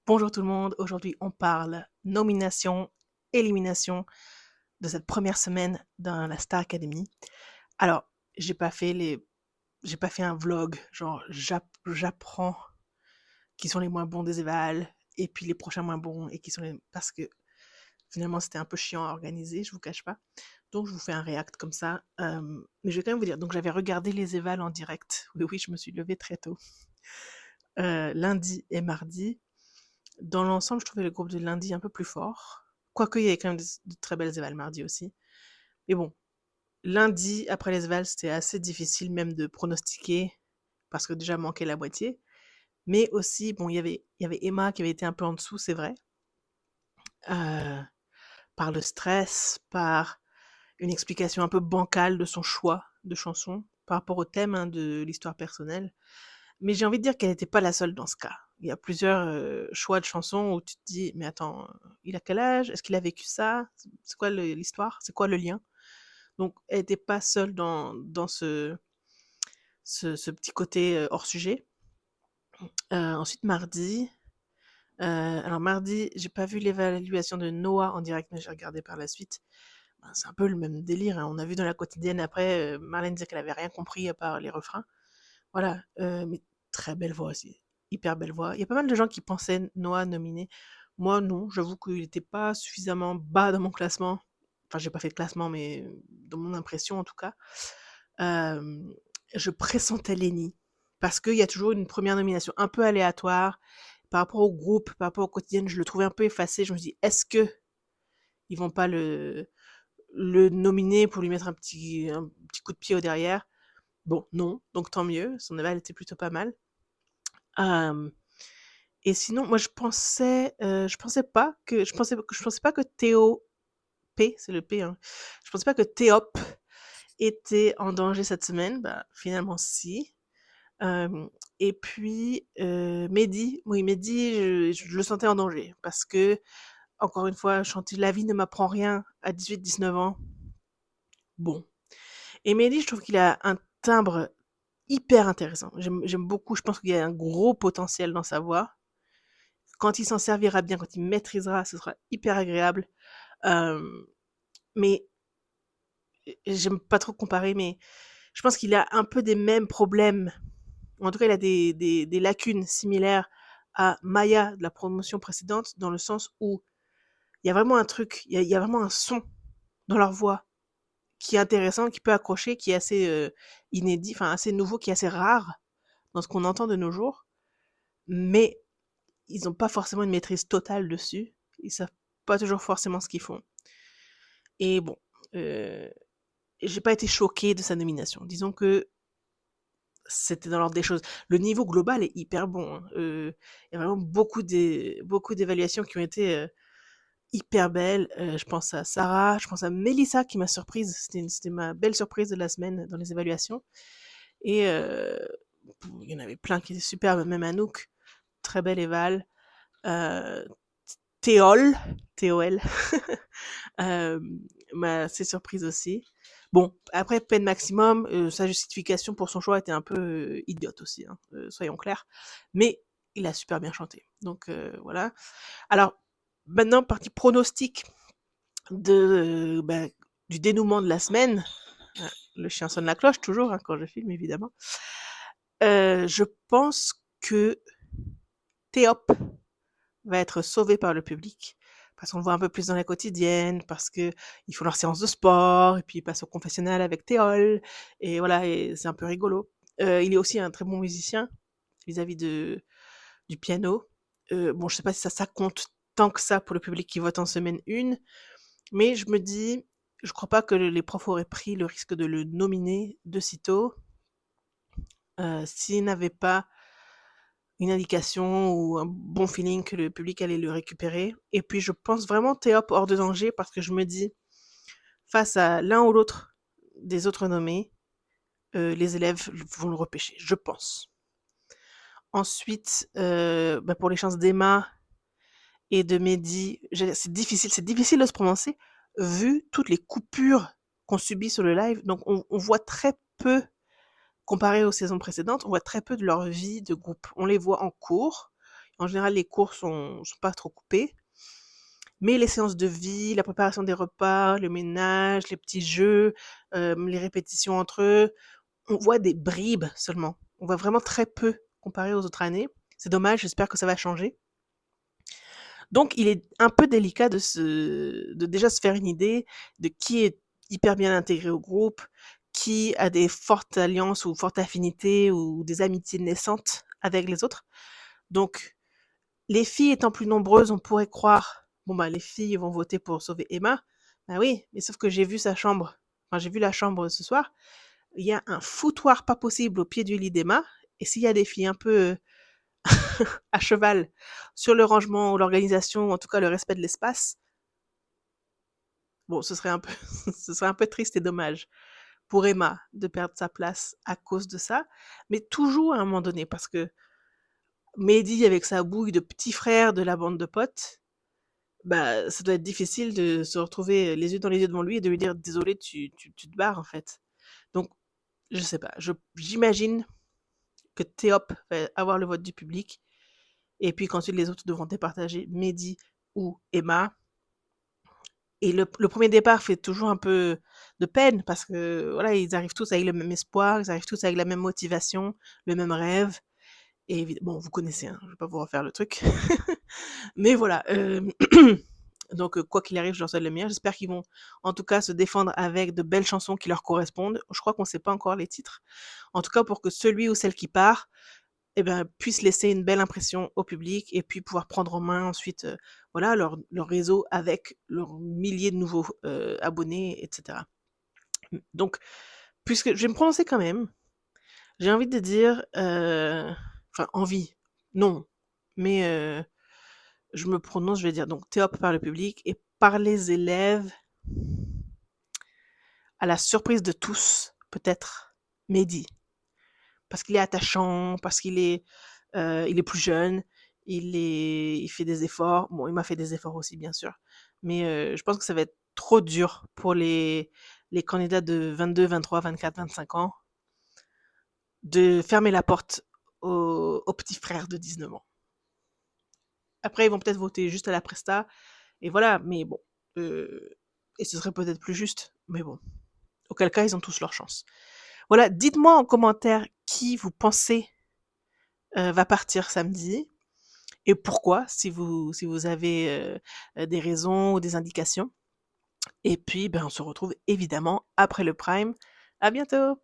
Bonjour tout le monde, aujourd'hui on parle nomination, élimination de cette première semaine dans la Star Academy. Alors, j'ai pas fait les j'ai pas fait un vlog, genre j'apprends qui sont les moins bons des évals et puis les prochains moins bons et qui sont les parce que finalement c'était un peu chiant à organiser, je vous cache pas. Donc je vous fais un react comme ça. Mais je vais quand même vous dire, donc j'avais regardé les évals en direct. Oui, oui, je me suis levée très tôt. Lundi et mardi. Dans l'ensemble, je trouvais le groupe de lundi un peu plus fort. Quoique, il y avait quand même de très belles évals mardi aussi. Mais bon, lundi, après les évals, c'était assez difficile même de pronostiquer, parce que déjà manquait la moitié. Mais aussi, bon, il y avait Emma qui avait été un peu en dessous, c'est vrai, euh, par le stress, par une explication un peu bancale de son choix de chanson, par rapport au thème de l'histoire personnelle. Mais j'ai envie de dire qu'elle n'était pas la seule dans ce cas. Il y a plusieurs choix de chansons où tu te dis, mais attends, il a quel âge? Est-ce qu'il a vécu ça? C'est quoi l'histoire? C'est quoi le lien? Donc, elle n'était pas seule dans ce petit côté hors sujet. Ensuite, mardi. Alors, mardi, j'ai pas vu l'évaluation de Noah en direct, mais j'ai regardé par la suite. Ben, c'est un peu le même délire, hein. On a vu dans la quotidienne après, Marlène disait qu'elle avait rien compris à part les refrains. Voilà, mais très belle voix aussi, hyper belle voix. Il y a pas mal de gens qui pensaient Noah nominé. Moi, non, j'avoue qu'il était pas suffisamment bas dans mon classement. Enfin, j'ai pas fait de classement, mais dans mon impression en tout cas. Hem, je pressentais Lenny parce qu'il y a toujours une première nomination un peu aléatoire par rapport au groupe, par rapport au quotidien. Je le trouvais un peu effacé. Je me dis: «Est-ce qu'ils vont pas le nominer pour lui mettre un petit coup de pied au derrière?» Bon, non, donc tant mieux. Son éval était plutôt pas mal. Hem Et sinon, moi, je pensais pas que Théo P, c'est le P, hein. Je pensais pas que Théop était en danger cette semaine. Bah, finalement, si. Hem Et puis, Mehdi, oui, Mehdi, je le sentais en danger parce que, encore une fois, chanter «La vie ne m'apprend rien» à 18-19 ans, bon. Et Mehdi, je trouve qu'il a un timbre hyper intéressant. J'aime beaucoup, je pense qu'il y a un gros potentiel dans sa voix. Quand il s'en servira bien, quand il maîtrisera, ce sera hyper agréable. Euh, mais j'aime pas trop comparer, mais je pense qu'il a un peu des mêmes problèmes. En tout cas, il a des lacunes similaires à Maya de la promotion précédente, dans le sens où il y a vraiment un truc, il y a vraiment un son dans leur voix qui est intéressant, qui peut accrocher, qui est assez inédit, enfin assez nouveau, qui est assez rare dans ce qu'on entend de nos jours. Mais ils n'ont pas forcément une maîtrise totale dessus. Ils savent pas toujours forcément ce qu'ils font. Et bon, euh, j'ai pas été choquée de sa nomination. Disons que c'était dans l'ordre des choses. Le niveau global est hyper bon, hein. Il y a vraiment beaucoup d'évaluations qui ont été hyper belles. Je pense à Sarah, je pense à Mélissa qui m'a surprise. C'était ma belle surprise de la semaine dans les évaluations. Et il y en avait plein qui étaient superbes, même Anouk, très belle éval. Euh, Théol, Théol, euh, m'a assez surprise aussi. Bon, après, peine maximum, sa justification pour son choix était un peu idiote aussi, hein, soyons clairs. Mais il a super bien chanté. Donc voilà. Alors, maintenant, partie pronostic bah, du dénouement de la semaine. Le chien sonne la cloche, toujours, hein, quand je filme, évidemment. Je pense que Théop va être sauvé par le public parce qu'on le voit un peu plus dans la quotidienne, parce que ils font leur séance de sport et puis ils passent au confessionnal avec Théol et voilà, et c'est un peu rigolo. Il est aussi un très bon musicien vis-à-vis du piano. Bon, je sais pas si ça compte tant que ça pour le public qui vote en semaine 1, mais je me dis, je crois pas que les profs auraient pris le risque de le nominer de sitôt s'ils n'avaient pas une indication ou un bon feeling que le public allait le récupérer. Et puis je pense vraiment Théop hors de danger parce que je me dis, face à l'un ou l'autre des autres nommés, les élèves vont le repêcher, je pense. Ensuite, bah pour les chances d'Emma et de Mehdi, c'est difficile de se prononcer vu toutes les coupures qu'on subit sur le live. Donc on voit très peu, comparé aux saisons précédentes, on voit très peu de leur vie de groupe. On les voit en cours, En général, les cours sont pas trop coupés. Mais les séances de vie, la préparation des repas, le ménage, les petits jeux, les répétitions entre eux, on voit des bribes seulement. On voit vraiment très peu comparé aux autres années. C'est dommage, j'espère que ça va changer. Donc, il est un peu délicat de déjà se faire une idée de qui est hyper bien intégré au groupe, qui a des fortes alliances ou fortes affinités ou des amitiés naissantes avec les autres. Donc, les filles étant plus nombreuses, on pourrait croire, bon bah les filles vont voter pour sauver Emma. Bah oui, mais sauf que j'ai vu sa chambre. Enfin, j'ai vu la chambre ce soir. Il y a un foutoir pas possible au pied du lit d'Emma. Et s'il y a des filles un peu à cheval sur le rangement ou l'organisation, ou en tout cas le respect de l'espace, bon, ce serait un peu, ce serait un peu triste et dommage pour Emma de perdre sa place à cause de ça. Mais toujours à un moment donné, parce que Mehdi avec sa bouille de petit frère de la bande de potes, bah, ça doit être difficile de se retrouver les yeux dans les yeux devant lui et de lui dire désolé, tu te barres en fait. Donc, je sais pas, j'imagine que Théop va avoir le vote du public et puis qu'ensuite les autres devront départager Mehdi ou Emma. Et le premier départ fait toujours un peu de peine parce que voilà, ils arrivent tous avec le même espoir, ils arrivent tous avec la même motivation, le même rêve. Et bon, vous connaissez, hein, je vais pas vous refaire le truc. Mais voilà, donc quoi qu'il arrive, je leur souhaite le meilleur. J'espère qu'ils vont en tout cas se défendre avec de belles chansons qui leur correspondent. Je crois qu'on sait pas encore les titres. En tout cas, pour que celui ou celle qui part, eh ben, puisse laisser une belle impression au public et puis pouvoir prendre en main ensuite voilà, leur réseau avec leurs milliers de nouveaux abonnés, etc. Donc, puisque je vais me prononcer quand même, j'ai envie de dire, enfin envie, non, mais je me prononce, je vais dire donc Théop par le public et par les élèves, à la surprise de tous, peut-être Mehdi. Parce qu'il est attachant, parce il est plus jeune, il fait des efforts. Bon, il m'a fait des efforts aussi, bien sûr. Mais je pense que ça va être trop dur pour les candidats de 22, 23, 24, 25 ans de fermer la porte aux petits frères de 19 ans. Après, ils vont peut-être voter juste à la presta, et voilà, mais bon. Et ce serait peut-être plus juste, mais bon. Auquel cas, ils ont tous leur chance. Voilà, dites-moi en commentaire qui vous pensez va partir samedi et pourquoi, si vous avez des raisons ou des indications. Et puis, ben, on se retrouve évidemment après le prime. À bientôt!